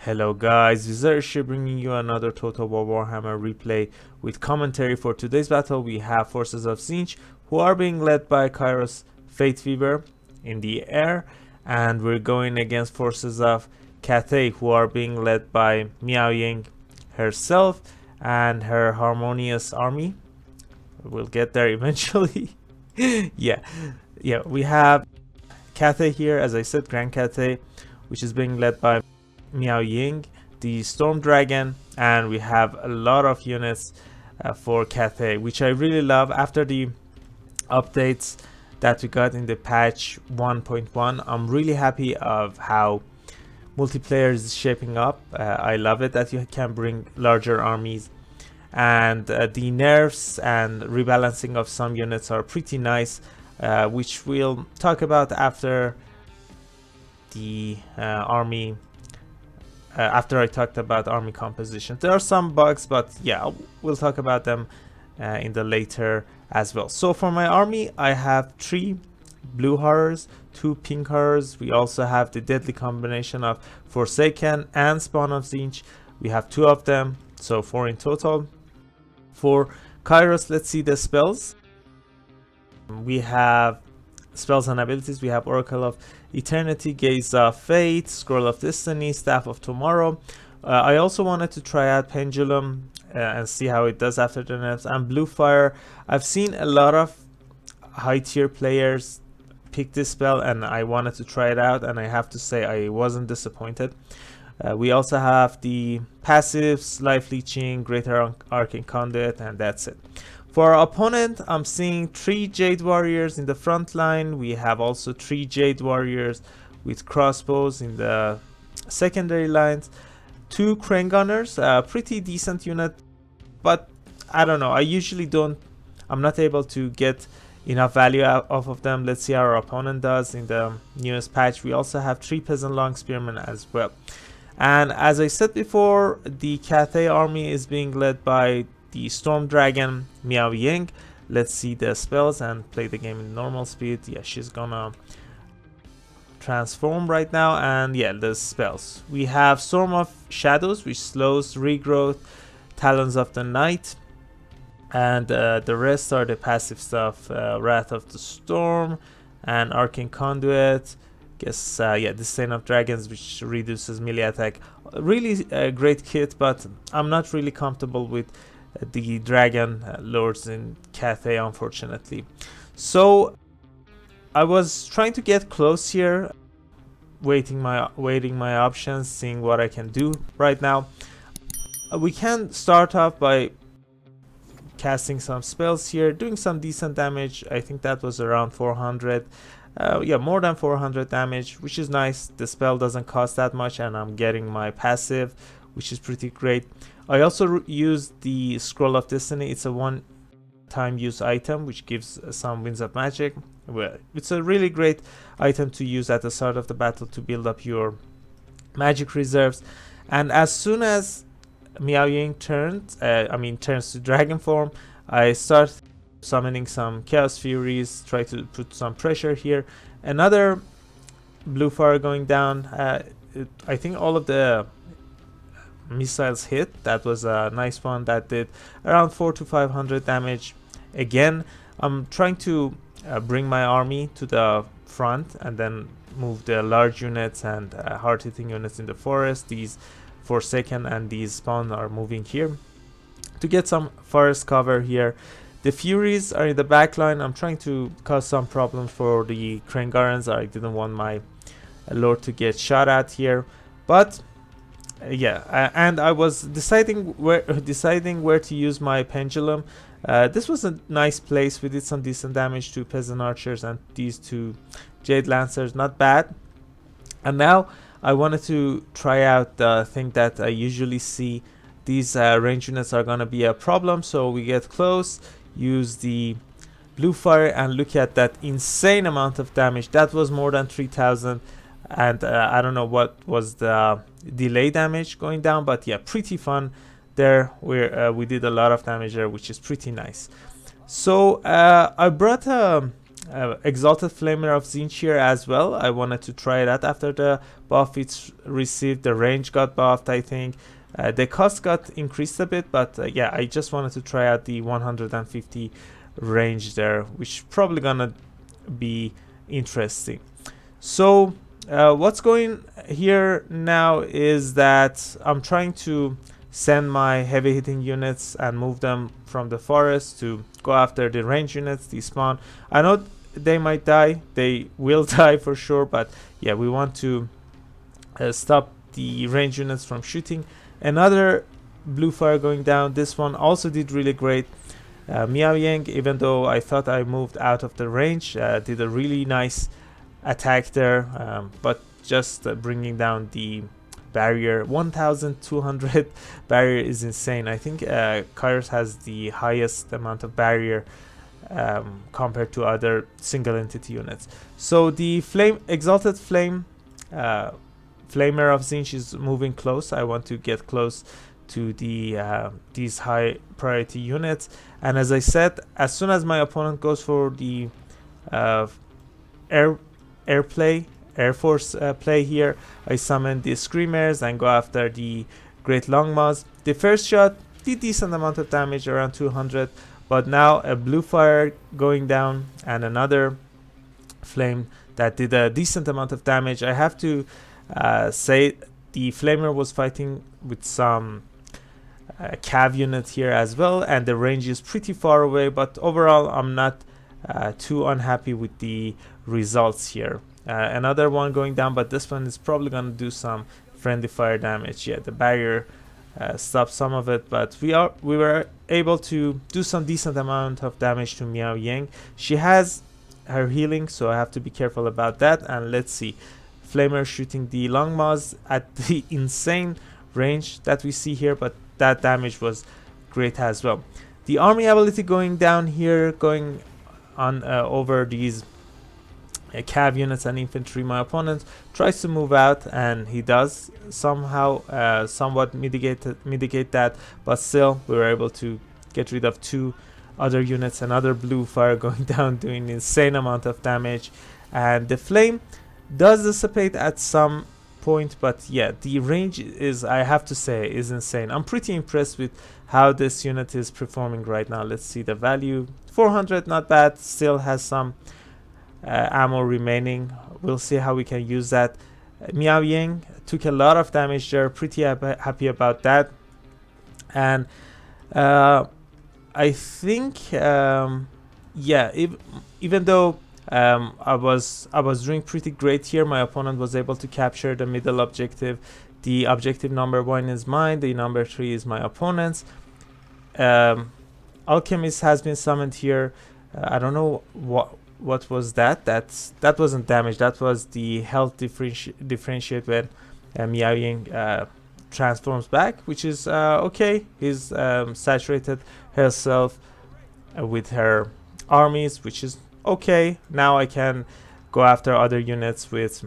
Hello guys, Tzeentch bringing you another Total War Warhammer replay with commentary. For today's battle we have forces of Tzeentch who are being led by Kairos Fateweaver in the air, and we're going against forces of Cathay who are being led by Miao Ying herself and her harmonious army. We'll get there eventually. yeah, we have Cathay here, as I said, Grand Cathay, which is being led by Miao Ying, the Storm Dragon, and we have a lot of units for Cathay, which I really love. After the updates that we got in the patch 1.1, I'm really happy of how multiplayer is shaping up. I love it that you can bring larger armies, and the nerfs and rebalancing of some units are pretty nice, which we'll talk about after the army. After I talked about army composition. There are some bugs, but yeah, we'll talk about them in the later as well. So for my army, I have 3 blue horrors, 2 pink horrors. We also have the deadly combination of Forsaken and Spawn of Tzeentch. We have 2 of them, so 4 in total. For Kairos, let's see the spells. We have spells and abilities. We have Oracle of Eternity, Gaze of Fate, Scroll of Destiny, Staff of Tomorrow. I also wanted to try out Pendulum and see how it does after the nerfs. And Blue Fire, I've seen a lot of high tier players pick this spell and I wanted to try it out, and I have to say I wasn't disappointed. We also have the passives, Life Leeching, Greater Arcane Conduit, and that's it. For our opponent, I'm seeing 3 Jade Warriors in the front line. We have also 3 Jade Warriors with crossbows in the secondary lines. 2 Crane Gunners, pretty decent unit, but I don't know. I'm not able to get enough value off of them. Let's see how our opponent does in the newest patch. We also have 3 Peasant Long Spearmen as well. And as I said before, the Cathay army is being led by the Storm Dragon Miao Ying. Let's see the spells and play the game in normal speed. Yeah, she's gonna transform right now. And yeah, the spells. We have Storm of Shadows, which slows regrowth, Talons of the Night, and the rest are the passive stuff. Wrath of the Storm and Arcane Conduit. Guess yeah, the Stain of Dragons, which reduces melee attack. Really a great kit, but I'm not really comfortable with the Dragon Lords in Cathay, unfortunately. So I was trying to get close here, waiting my options, seeing what I can do right now. We can start off by casting some spells here, doing some decent damage. I think that was around 400. Yeah, more than 400 damage, which is nice. The spell doesn't cost that much, and I'm getting my passive, which is pretty great. I also used the Scroll of Destiny. It's a one-time use item, which gives some Winds of Magic. Well, it's a really great item to use at the start of the battle to build up your magic reserves. And as soon as Miao Ying turns to dragon form, I start summoning some Chaos Furies, try to put some pressure here. Another Blue Fire going down. I think all of the missiles hit. That was a nice one. That did around 400 to 500 damage. Again, I'm trying to bring my army to the front and then move the large units and hard-hitting units in the forest. These Forsaken and these Spawn are moving here to get some forest cover here. The Furies are in the back line. I'm trying to cause some problems for the Crane Gunners. I didn't want my Lord to get shot at here, but yeah, and I was deciding where to use my Pendulum. This was a nice place. We did some decent damage to Peasant Archers and these 2 Jade Lancers, not bad. And now I wanted to try out the thing that I usually see. These range units are gonna be a problem, so we get close, use the Blue Fire, and look at that insane amount of damage. That was more than 3000. And I don't know what was the delay damage going down, but yeah, pretty fun there. We did a lot of damage there, which is pretty nice. So I brought a Exalted Flamer of Tzeentch here as well. I wanted to try that after the buff it's received. The range got buffed, I think. The cost got increased a bit, but yeah, I just wanted to try out the 150 range there, which probably gonna be interesting. So what's going here now is that I'm trying to send my heavy hitting units and move them from the forest to go after the range units, the spawn. I know they might die, they will die for sure, but yeah, we want to stop the range units from shooting. Another blue fire going down. This one also did really great. Miao Yang, even though I thought I moved out of the range, did a really nice attack there, but just bringing down the barrier. 1200 barrier is insane. I think Kairos has the highest amount of barrier compared to other single entity units. So the exalted flame Flamer of Tzeentch is moving close. I want to get close to the these high priority units, and as I said, as soon as my opponent goes for the Air Force play here, I summon the Screamers and go after the Great Longmaws. The first shot did decent amount of damage, around 200, but now a blue fire going down and another flame that did a decent amount of damage. I have to say the Flamer was fighting with some cav unit here as well, and the range is pretty far away, but overall I'm not too unhappy with the results here. Another one going down, but this one is probably going to do some friendly fire damage. Yeah, the barrier stopped some of it, but we were able to do some decent amount of damage to Miao Yang. She has her healing, so I have to be careful about that. And let's see, Flamer shooting the Longmaws at the insane range that we see here, but that damage was great as well. The army ability going down here, going on over these cav units and infantry. My opponent tries to move out, and he does somehow somewhat mitigate that, but still we were able to get rid of two other units. Another blue fire going down, doing insane amount of damage, and the flame does dissipate at some point, but yeah, the range is, I have to say, is insane. I'm pretty impressed with how this unit is performing right now. Let's see the value. 400, not bad, still has some ammo remaining. We'll see how we can use that. Miao Yang took a lot of damage there, pretty happy about that. And I think yeah, even though I was doing pretty great here, my opponent was able to capture the middle objective. The objective number 1 is mine, the number 3 is my opponent's. Alchemist has been summoned here. I don't know what was that. That wasn't damage, that was the health differentiate when Miao Yang transforms back, which is okay. He's saturated herself with her armies, which is okay. Now I can go after other units with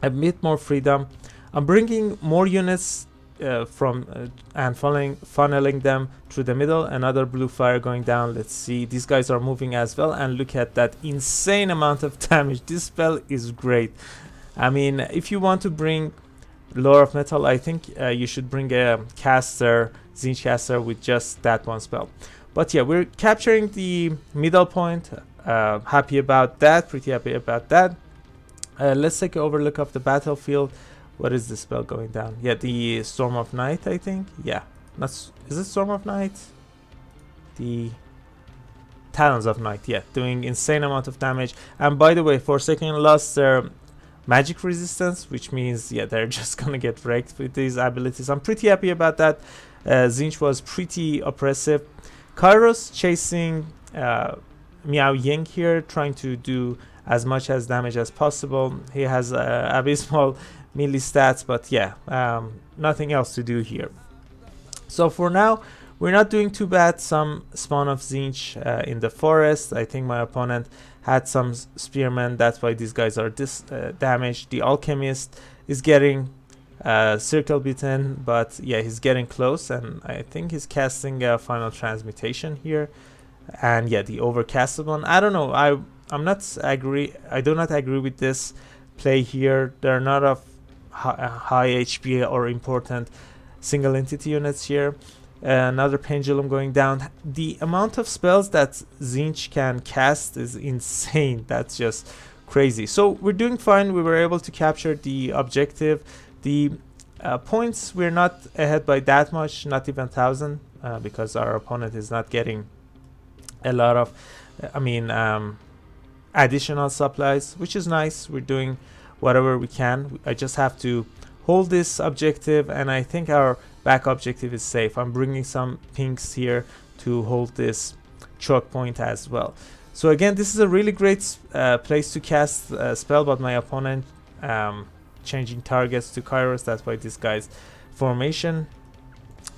a bit more freedom. I'm bringing more units from and funneling them through the middle. Another blue fire going down. Let's see, these guys are moving as well, and look at that insane amount of damage. This spell is great. I mean, if you want to bring Lore of Metal, I think you should bring a caster, Tzeentch caster, with just that one spell. But yeah, we're capturing the middle point. Happy about that, pretty happy about that. Let's take an overlook of the battlefield. What is the spell going down? Yeah, the Storm of Night, I think. Yeah, is it Storm of Night? The Talons of Night, yeah, doing insane amount of damage. And by the way, Forsaken lost their magic resistance, which means, yeah, they're just gonna get wrecked with these abilities. I'm pretty happy about that. Tzeentch was pretty oppressive. Kairos chasing Miao Yang here, trying to do as much as damage as possible. He has abysmal melee stats, but yeah, nothing else to do here. So for now, we're not doing too bad. Some spawn of Tzeentch in the forest. I think my opponent had some spearmen, that's why these guys are damaged. The alchemist is getting circle beaten, but yeah, he's getting close, and I think he's casting a final transmutation here. And yeah, the overcasted one, I don't know, I do not agree with this play here. There are not of high HP or important single entity units here. Another pendulum going down. The amount of spells that Tzeentch can cast is insane. That's just crazy. So we're doing fine. We were able to capture the objective. The points, we're not ahead by that much, not even 1,000, because our opponent is not getting a lot of additional supplies, which is nice. We're doing whatever we can. I just have to hold this objective, and I think our back objective is safe. I'm bringing some pinks here to hold this choke point as well. So again, this is a really great place to cast a spell, but my opponent changing targets to Kairos. That's why this guy's formation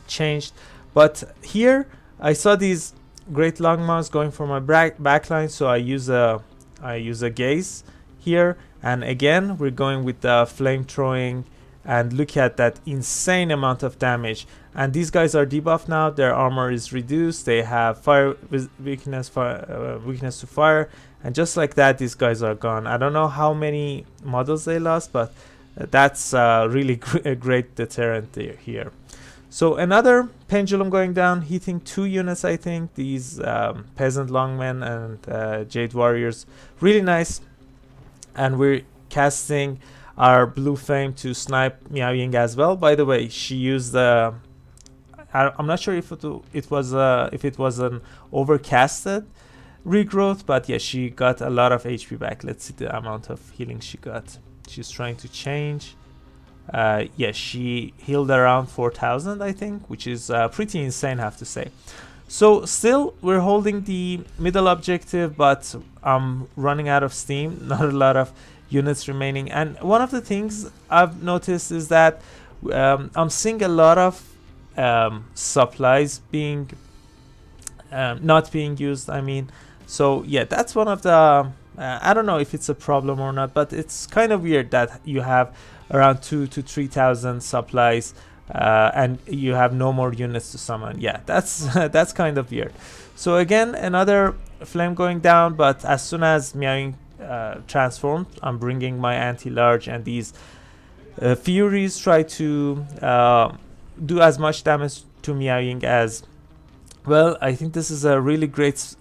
changed. But here I saw these great longmouths going for my backline, so I use a gaze here, and again we're going with the flame throwing, and look at that insane amount of damage. And these guys are debuffed now. Their armor is reduced. They have fire weakness to fire, and just like that, these guys are gone. I don't know how many models they lost, but that's really a great deterrent here. So another pendulum going down, hitting 2 units, I think. These peasant longmen and jade warriors, really nice. And we're casting our blue flame to snipe Miao Ying as well. By the way, she used the I'm not sure if it was an overcasted regrowth, but yeah, she got a lot of HP back. Let's see the amount of healing she got. She's trying to change. Yeah, she healed around 4,000, I think, which is pretty insane, I have to say. So still we're holding the middle objective, but I'm running out of steam. Not a lot of units remaining. And one of the things I've noticed is that I'm seeing a lot of supplies being not being used. I mean, so yeah, that's one of the I don't know if it's a problem or not, but it's kind of weird that you have around 2,000 to 3,000 supplies and you have no more units to summon. Yeah, that's that's kind of weird. So again, another flame going down, but as soon as Miao Ying transformed, I'm bringing my anti-large, and these Furies try to do as much damage to Miao Ying as well. I think this is a really great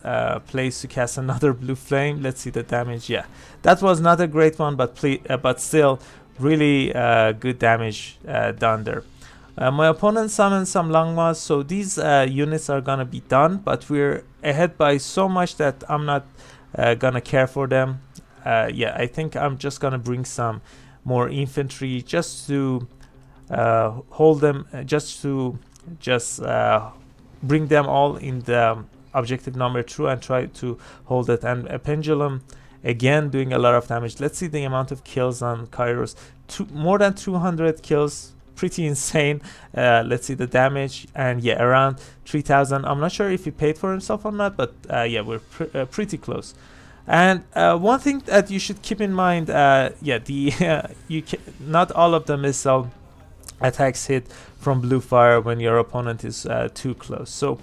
place to cast another blue flame. Let's see the damage. Yeah, that was not a great one, but still really good damage done there. My opponent summoned some Longmas, so these units are gonna be done, but we're ahead by so much that I'm not gonna care for them. Yeah, I think I'm just gonna bring some more infantry just to hold them, just bring them all in the objective number 2 and try to hold it. And a pendulum again doing a lot of damage. Let's see the amount of kills on Kairos. More than 200 kills, pretty insane. Let's see the damage, and yeah, around 3,000. I'm not sure if he paid for himself or not, but yeah, we're pretty close. And one thing that you should keep in mind, yeah, not all of the missile attacks hit from blue fire when your opponent is too close. So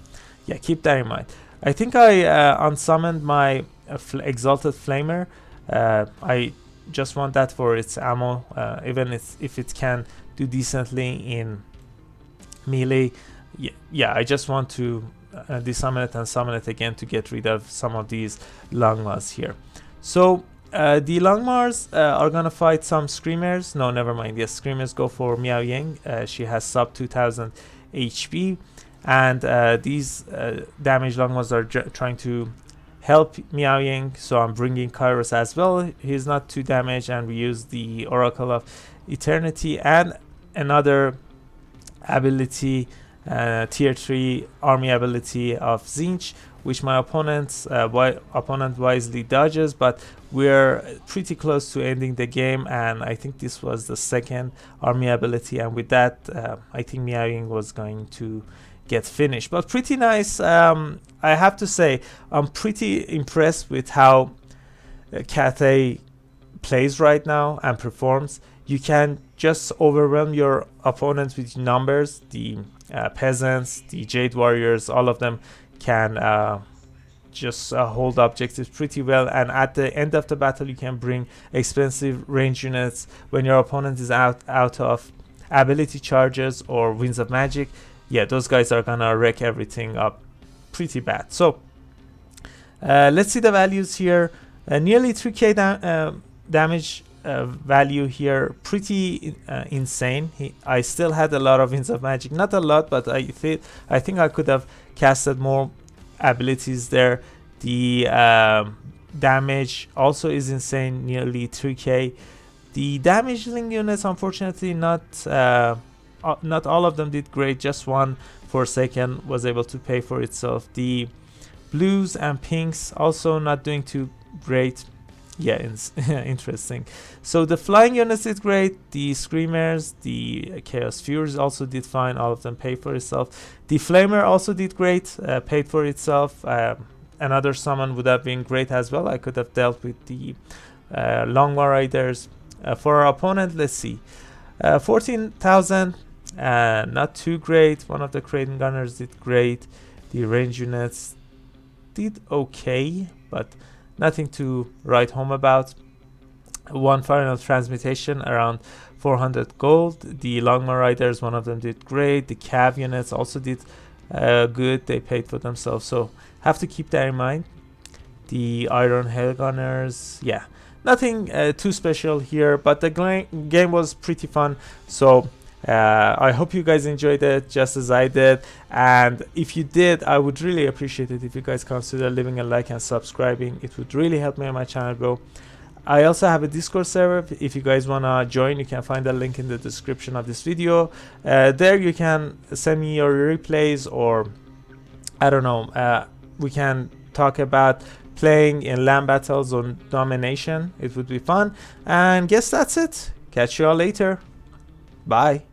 yeah, keep that in mind. I think I unsummoned my exalted flamer. I just want that for its ammo, even if it can do decently in melee. Yeah, I just want to desummon it and summon it again to get rid of some of these Longmas here. So the Longmars are gonna fight some Screamers. No, never mind. Yes, Screamers go for Miao Ying. She has sub 2,000 HP, and these damaged Longmars are trying to help Miao Ying. So I'm bringing Kairos as well. He's not too damaged, and we use the Oracle of Eternity and another ability, tier 3 army ability of Tzeentch, which my opponent wisely dodges, but we're pretty close to ending the game, and I think this was the second army ability, and with that I think Miao Ying was going to get finished. But pretty nice. I have to say I'm pretty impressed with how Cathay plays right now and performs. You can just overwhelm your opponents with numbers. The peasants, the jade warriors, all of them can just hold objectives pretty well, and at the end of the battle you can bring expensive range units when your opponent is out of ability charges or winds of magic. Yeah, those guys are gonna wreck everything up pretty bad. So let's see the values here. Nearly 3k damage value here, pretty insane. I still had a lot of winds of magic, not a lot, but I think I could have casted more abilities there. The damage also is insane, nearly 3k. The damaging units, unfortunately, not all of them did great. Just one Forsaken was able to pay for itself. The blues and pinks also not doing too great. Yeah, interesting. So the flying units did great. The screamers, the chaos furies also did fine. All of them paid for itself. The flamer also did great, paid for itself. Another summon would have been great as well. I could have dealt with the Longbow Riders. For our opponent, let's see, 14,000, not too great. One of the Kraden Gunners did great. The range units did okay, but nothing to write home about. One final transmutation, around 400 gold. The Longbow Riders, one of them did great. The Cav units also did good. They paid for themselves, so have to keep that in mind. The Iron Hail Gunners, yeah, nothing too special here, but the game was pretty fun. So I hope you guys enjoyed it just as I did, and if you did, I would really appreciate it if you guys consider leaving a like and subscribing. It would really help me and my channel grow. I also have a Discord server. If you guys want to join, you can find the link in the description of this video. There you can send me your replays, or I don't know, we can talk about playing in LAN battles or domination. It would be fun. And guess that's it. Catch you all later. Bye.